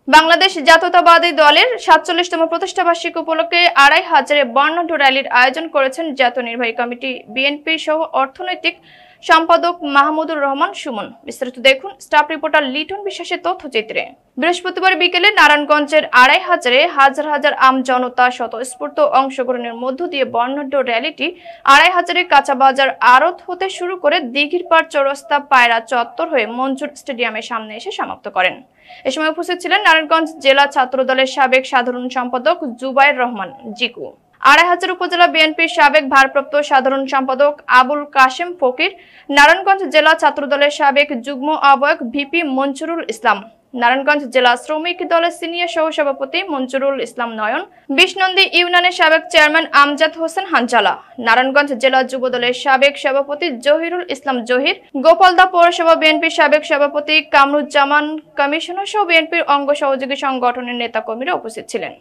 বাংলাদেশ জাতীয়তাবাদী দলের ৪৭তম প্রতিষ্ঠাবার্ষিকী উপলক্ষে ২৫০০ বর্ণাঢ্য র্যালির আয়োজন করেছেন জাতীয় নির্বাহী কমিটি বিএনপি সহ অর্থনৈতিক সম্পাদক মাহমুদুর রহমান সুমন। বিস্তারিত দেখুন স্টাফ রিপোর্টার লিটন বিশ্বাসের তথ্যচিত্রে। বৃহস্পতিবার বিকেলে নারায়ণগঞ্জের ২৫০০ হাজার হাজার আম জনতা স্বতঃস্ফূর্ত অংশগ্রহণের মধ্য দিয়ে বর্ণাঢ্য র্যালিটি ২৫০০ কাঁচা বাজার আড়ত হতে শুরু করে দিঘিরপাড় চৌরাস্তা পায়রা চত্বর হয়ে মঞ্জুর স্টেডিয়ামের সামনে এসে সমাপ্ত করেন। এ সময় উপস্থিত ছিলেন নারায়ণগঞ্জ জেলা ছাত্র দলের সাবেক সাধারণ সম্পাদক জুবায়ের রহমান জিকু, ২৫০০ উপজেলা বিএনপির সাবেক ভারপ্রাপ্ত সাধারণ সম্পাদক আবুল কাশেম ফকির, নারায়ণগঞ্জ জেলা ছাত্র দলের সাবেক যুগ্ম আহ্বায়ক ভিপি মঞ্জুরুল ইসলাম, নারায়ণগঞ্জ জেলা শ্রমিক দলের সিনিয়র সহসভাপতি মঞ্জুরুল ইসলাম নয়ন, বিশনন্দী ইউনিয়নের সাবেক চেয়ারম্যান আমজাদ হোসেন হানচালা, নারায়ণগঞ্জ জেলা যুব দলের সাবেক সভাপতি জহিরুল ইসলাম জহির, গোপালদা পৌরসভা বিএনপির সাবেক সভাপতি কামরুজ্জামান কমিশনার সহ বিএনপির অঙ্গ সহযোগী সংগঠনের নেতাকর্মীরা উপস্থিত ছিলেন।